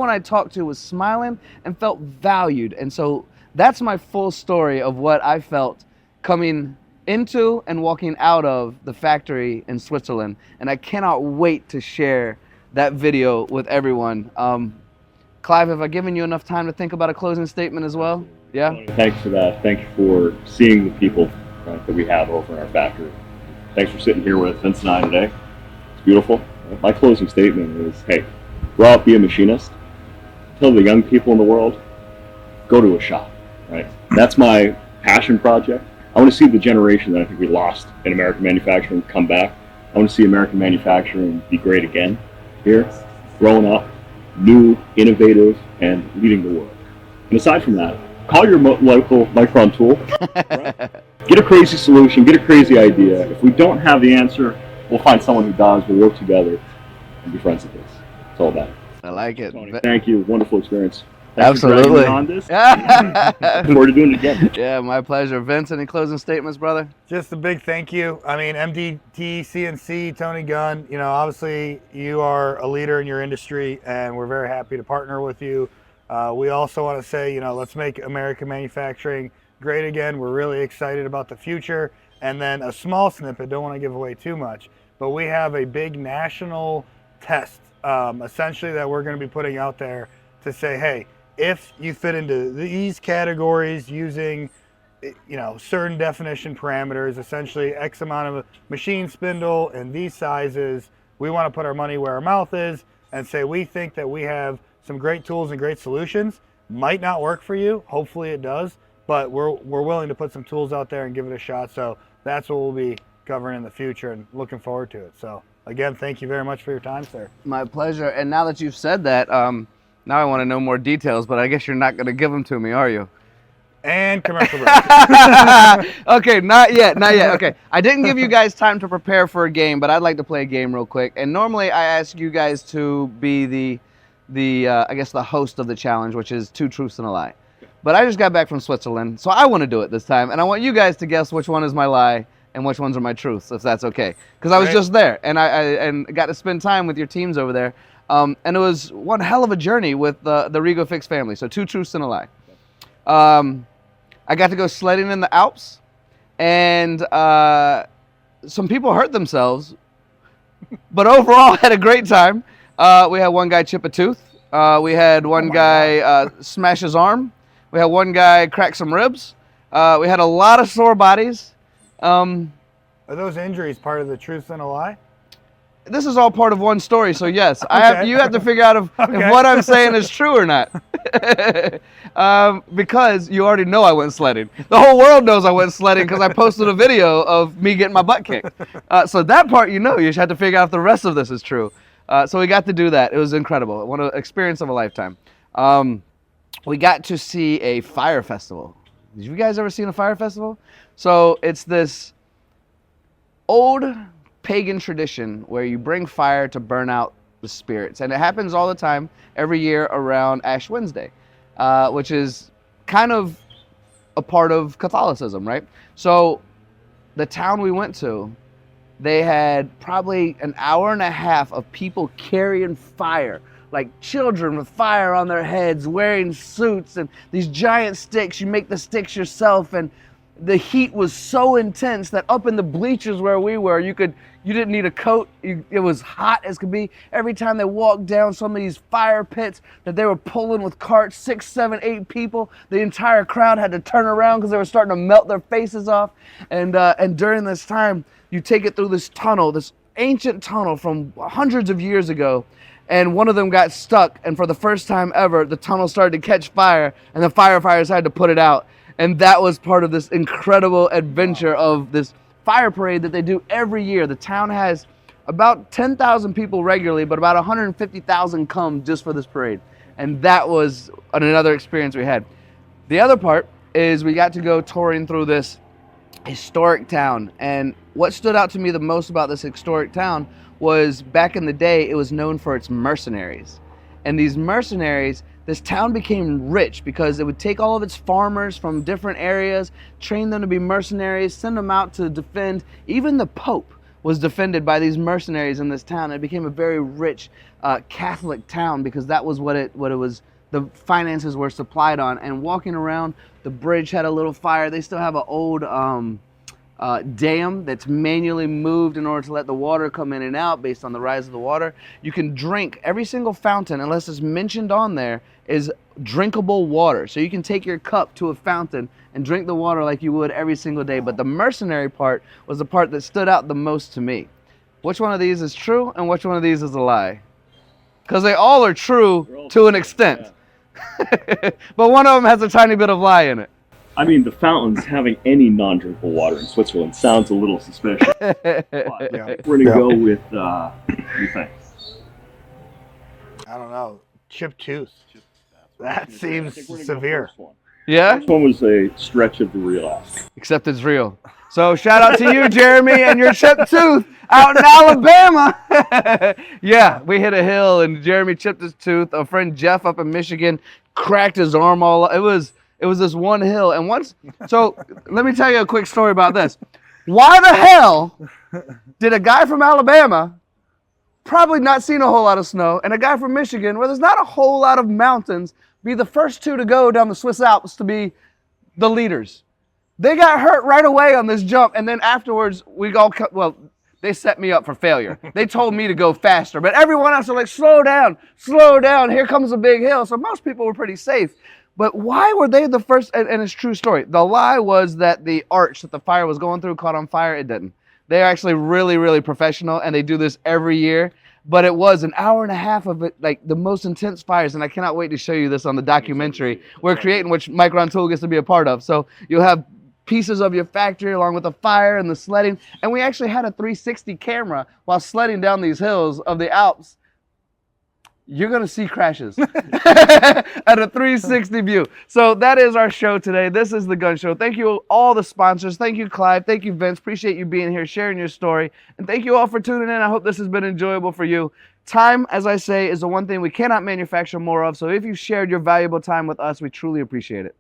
I talked to was smiling and felt valued. And so that's my full story of what I felt coming into and walking out of the factory in Switzerland. And I cannot wait to share that video with everyone. Clive, have I given you enough time to think about a closing statement as well? Yeah? Thanks for that. Thank you for seeing the people that we have over in our factory. Thanks for sitting here with Vince and I today. It's beautiful. My closing statement is, hey, go out, be a machinist. Tell the young people in the world, go to a shop, right? That's my passion project. I want to see the generation that I think we lost in American manufacturing come back. I want to see American manufacturing be great again here, growing up, new, innovative, and leading the world. And aside from that, call your local Mikron Tool. Right? Get a crazy solution, get a crazy idea. If we don't have the answer, we'll find someone who does. We'll work together and be friends with this. It's all about it. I like it. Tony, thank you. Wonderful experience. Thanks Absolutely. for dragging me on this. Look forward to doing it again. Yeah, my pleasure. Vince, any closing statements, brother? Just a big thank you. I mean, MTDCNC, Tony Gunn, obviously you are a leader in your industry, and we're very happy to partner with you. We also want to say, let's make American manufacturing great again. We're really excited about the future. And then a small snippet, don't want to give away too much, but we have a big national test, essentially, that we're going to be putting out there to say, hey, if you fit into these categories using, certain definition parameters, essentially X amount of machine spindle and these sizes, we want to put our money where our mouth is and say we think that we have some great tools and great solutions. Might not work for you, hopefully it does, but we're willing to put some tools out there and give it a shot. So that's what we'll be covering in the future and looking forward to it. So again, thank you very much for your time, sir. My pleasure. And now that you've said that, now I want to know more details, but I guess you're not going to give them to me, are you? And commercial break. Okay, not yet. Okay, I didn't give you guys time to prepare for a game, but I'd like to play a game real quick. And normally I ask you guys to be I guess the host of the challenge, which is 2 truths and a lie. But I just got back from Switzerland, so I want to do it this time, and I want you guys to guess which one is my lie and which ones are my truths, if that's okay. Because I was just there, and I got to spend time with your teams over there. And it was one hell of a journey with the Rigo Fix family. So 2 truths and a lie. I got to go sledding in the Alps, and some people hurt themselves, but overall had a great time. We had one guy chip a tooth. We had one guy smash his arm. We had one guy crack some ribs. We had a lot of sore bodies, Are those injuries part of the truth and a lie? This is all part of one story, so yes, you have to figure out if Okay. what I'm saying is true or not. Because you already know I went sledding. The whole world knows I went sledding because I posted a video of me getting my butt kicked. So that part you just have to figure out if the rest of this is true. So we got to do that. It was incredible. One experience of a lifetime. We got to see a fire festival. Did you guys ever seen a fire festival? So it's this old pagan tradition where you bring fire to burn out the spirits, and it happens all the time every year around Ash Wednesday, which is kind of a part of Catholicism, right? So the town we went to, they had probably an hour and a half of people carrying fire, like children with fire on their heads, wearing suits and these giant sticks. You make the sticks yourself, and the heat was so intense that up in the bleachers where we were, you didn't need a coat. It was hot as could be. Every time they walked down some of these fire pits that they were pulling with carts, 6, 7, 8 people, the entire crowd had to turn around because they were starting to melt their faces off. And during this time, you take it through this tunnel, this ancient tunnel from hundreds of years ago, and one of them got stuck, and for the first time ever, the tunnel started to catch fire, and the firefighters had to put it out. And that was part of this incredible adventure of this fire parade that they do every year. The town has about 10,000 people regularly, but about 150,000 come just for this parade. And that was another experience we had. The other part is we got to go touring through this historic town. And what stood out to me the most about this historic town was back in the day, it was known for its mercenaries. And these mercenaries, this town became rich because it would take all of its farmers from different areas, train them to be mercenaries, send them out to defend. Even the Pope was defended by these mercenaries in this town. It became a very rich Catholic town because that was what it was. The finances were supplied on. And walking around, the bridge had a little fire. They still have an old dam that's manually moved in order to let the water come in and out based on the rise of the water. You can drink every single fountain, unless it's mentioned on there, is drinkable water. So you can take your cup to a fountain and drink the water like you would every single day. But the mercenary part was the part that stood out the most to me. Which one of these is true and which one of these is a lie? Because they all are true to an extent. But one of them has a tiny bit of lie in it. I mean, the fountains having any non-drinkable water in Switzerland sounds a little suspicious. But we're going to go with, what do you think? I don't know. Chipped tooth. That seems severe. Yeah? This one was a stretch of the real ass. Except it's real. So shout out to you, Jeremy, and your chipped tooth out in Alabama. Yeah, we hit a hill and Jeremy chipped his tooth. A friend Jeff up in Michigan cracked his arm all. It was this one hill. And so let me tell you a quick story about this. Why the hell did a guy from Alabama, probably not seen a whole lot of snow, and a guy from Michigan, where there's not a whole lot of mountains, be the first two to go down the Swiss Alps to be the leaders? They got hurt right away on this jump, and then afterwards, they set me up for failure. They told me to go faster, but everyone else was like, slow down, here comes a big hill. So most people were pretty safe. But why were they the first? And it's a true story. The lie was that the arch that the fire was going through caught on fire. It didn't. They're actually really, really professional, and they do this every year. But it was an hour and a half of it, like the most intense fires, and I cannot wait to show you this on the documentary we're creating, which Mikron Tool gets to be a part of. So you'll have pieces of your factory along with the fire and the sledding, and we actually had a 360 camera while sledding down these hills of the Alps. You're going to see crashes at a 360 view. So that is our show today. This is the Gunn Show. Thank you all the sponsors. Thank you, Clive. Thank you, Vince. Appreciate you being here, sharing your story. And thank you all for tuning in. I hope this has been enjoyable for you. Time, as I say, is the one thing we cannot manufacture more of. So if you shared your valuable time with us, we truly appreciate it.